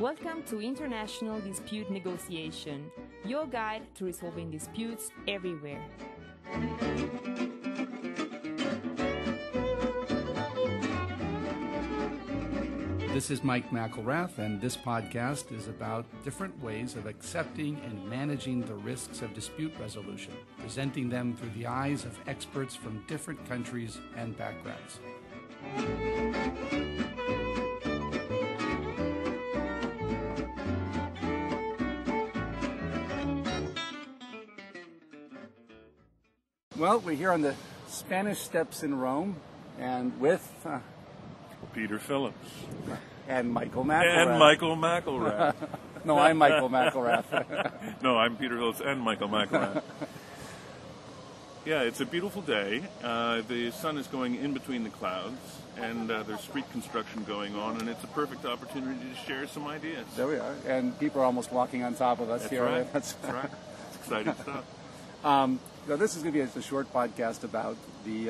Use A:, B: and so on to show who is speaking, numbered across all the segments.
A: Welcome to International Dispute Negotiation, your guide to resolving disputes everywhere.
B: This is Mike McElrath, and this podcast is about different ways of accepting and managing the risks of dispute resolution, presenting them through the eyes of experts from different countries and backgrounds. Well, we're here on the Spanish Steps in Rome, and with
C: Peter Phillips.
B: And Michael McElrath. No, I'm Michael McElrath.
C: No, I'm Peter Phillips and Michael McElrath. Yeah, it's a beautiful day. The sun is going in between the clouds, and there's street construction going on, and it's a perfect opportunity to share some ideas.
B: There we are. And people are almost walking on top of us here.
C: Right. That's right. It's exciting stuff.
B: So this is going to be a short podcast about the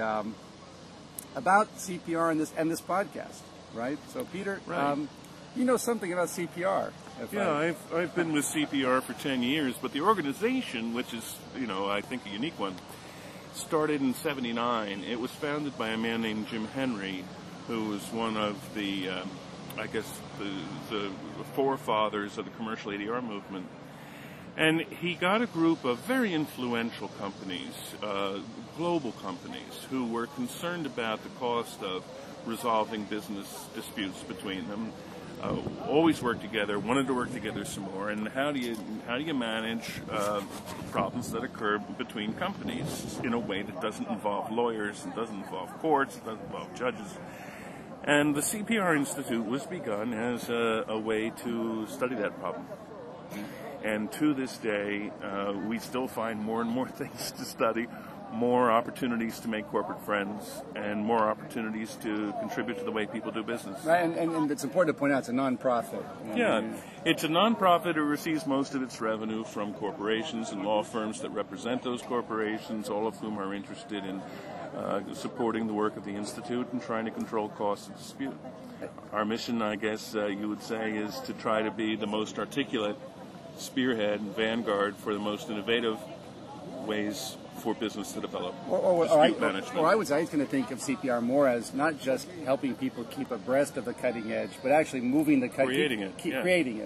B: about CPR and this podcast, right? So Peter,
C: right.
B: You know something about CPR.
C: Yeah, I've been with CPR for 10 years, but the organization, which is, I think a unique one, started in '79. It was founded by a man named Jim Henry, who was one of the, the forefathers of the commercial ADR movement. And he got a group of very influential companies, global companies, who were concerned about the cost of resolving business disputes between them. Always worked together, wanted to work together some more. And how do you manage problems that occur between companies in a way that doesn't involve lawyers, and doesn't involve courts, it doesn't involve judges? And the CPR Institute was begun as a way to study that problem. And to this day, we still find more and more things to study, more opportunities to make corporate friends, and more opportunities to contribute to the way people do business.
B: Right, and it's important to point out it's a nonprofit.
C: Yeah, it's a nonprofit. It receives most of its revenue from corporations and law firms that represent those corporations, all of whom are interested in supporting the work of the Institute and trying to control costs of dispute. Our mission, I guess you would say, is to try to be the most articulate spearhead and vanguard for the most innovative ways for business to develop.
B: Or I would say I was going to think of CPR more as not just helping people keep abreast of the cutting edge, but actually moving the
C: creating it,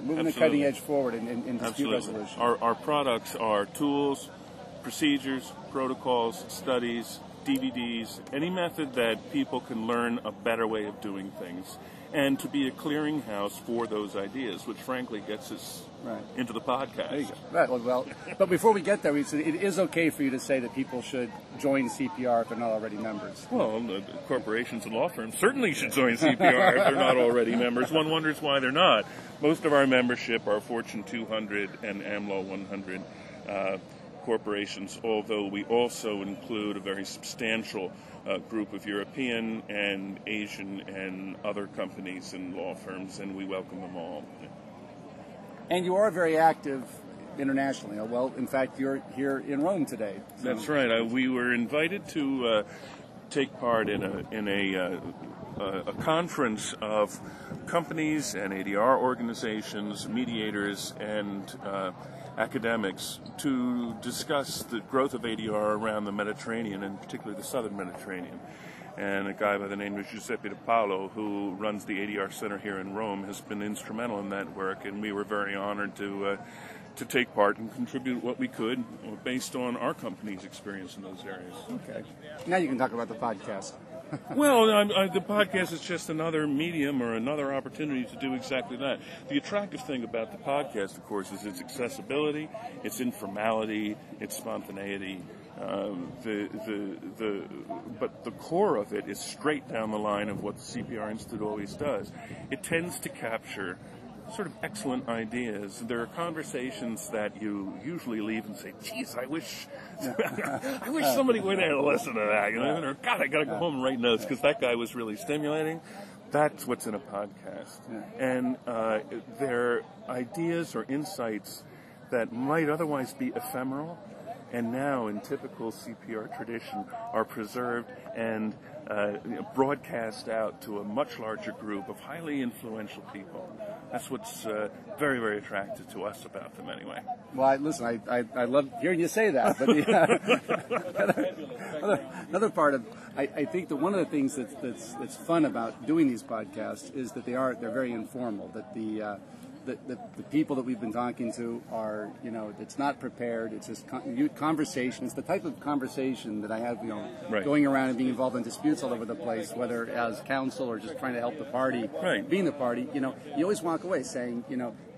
B: moving the cutting edge forward in dispute resolution.
C: Our products are tools, procedures, protocols, studies, DVDs, any method that people can learn a better way of doing things, and to be a clearinghouse for those ideas, which frankly gets us into the podcast.
B: There you go. Right. Well, but before we get there, it is okay for you to say that people should join CPR if they're not already members.
C: Well, corporations and law firms certainly should join CPR if they're not already members. One wonders why they're not. Most of our membership are Fortune 200 and AmLaw 100 corporations, although we also include a very substantial group of European and Asian and other companies and law firms, and we welcome them all.
B: And you are very active internationally. Well, in fact, you're here in Rome today. So.
C: That's right. We were invited to take part in a conference of companies and ADR organizations, mediators, and academics to discuss the growth of ADR around the Mediterranean, and particularly the southern Mediterranean. And a guy by the name of Giuseppe De Paolo, who runs the ADR Center here in Rome, has been instrumental in that work, and we were very honored to take part and contribute what we could based on our company's experience in those areas.
B: Okay. Now you can talk about the podcast.
C: Well, the podcast is just another medium or another opportunity to do exactly that. The attractive thing about the podcast, of course, is its accessibility, its informality, its spontaneity. But the core of it is straight down the line of what the CPR Institute always does. It tends to capture sort of excellent ideas. There are conversations that you usually leave and say, geez, I wish somebody would have listened to that. Or, God, I got to go home and write notes because that guy was really stimulating. That's what's in a podcast. And they're ideas or insights that might otherwise be ephemeral, and now in typical CPR tradition are preserved and broadcast out to a much larger group of highly influential people. That's what's very, very attractive to us about them, anyway.
B: Well, listen, I love hearing you say that. But another part of I think that one of the things that's fun about doing these podcasts is that they're very informal. That the people that we've been talking to are, it's not prepared. It's just conversation. It's the type of conversation that I have,
C: right.
B: going around and being involved in disputes all over the place, whether as counsel or just trying to help the party,
C: right.
B: being the party. You always walk away saying,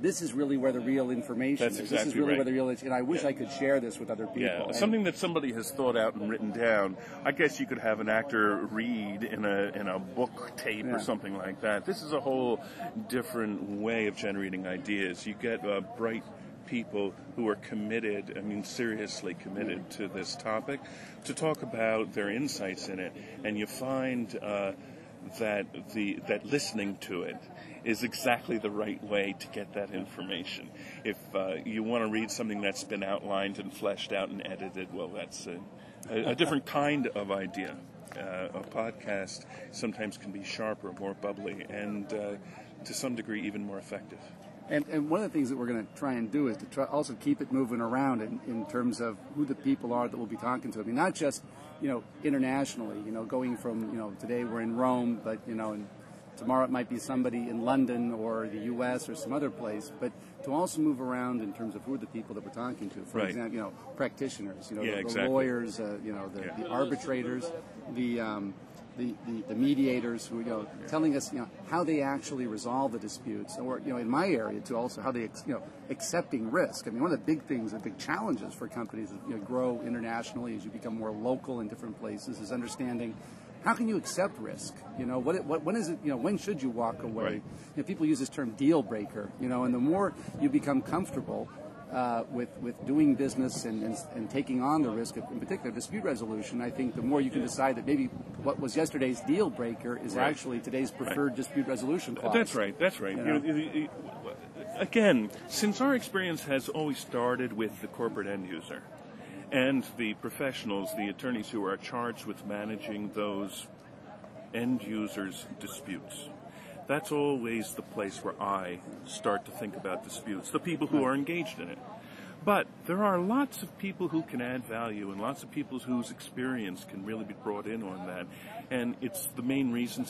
B: this is really where the real information
C: That's
B: is.
C: Exactly
B: this is really
C: right.
B: where the real, and I wish I could share this with other people.
C: Yeah, something that somebody has thought out and written down. I guess you could have an actor read in a book tape or something like that. This is a whole different way of generating ideas. You get bright people who are committed, seriously committed to this topic, to talk about their insights in it, and you find that listening to it is exactly the right way to get that information. If you want to read something that's been outlined and fleshed out and edited, well, that's a different kind of idea. A podcast sometimes can be sharper, more bubbly, and to some degree even more effective.
B: And one of the things that we're going to try and do is to try also keep it moving around in terms of who the people are that we'll be talking to. Not just, internationally, going from, today we're in Rome, but, and tomorrow it might be somebody in London or the U.S. or some other place, but to also move around in terms of who are the people that we're talking to. For example, practitioners, the lawyers, the arbitrators, the mediators who telling us how they actually resolve the disputes, or in my area too, also how they accepting risk. One of the big things, the big challenges for companies that grow internationally as you become more local in different places is understanding how can you accept risk. When is it? When should you walk away?
C: Right.
B: People use this term deal breaker. And the more you become comfortable with doing business and taking on the risk of, in particular, dispute resolution, I think the more you can decide that maybe what was yesterday's deal breaker is actually today's preferred dispute resolution clause.
C: That's right. Again, since our experience has always started with the corporate end user and the professionals, the attorneys who are charged with managing those end users' disputes, that's always the place where I start to think about disputes, the people who are engaged in it. But there are lots of people who can add value and lots of people whose experience can really be brought in on that. And it's the main reason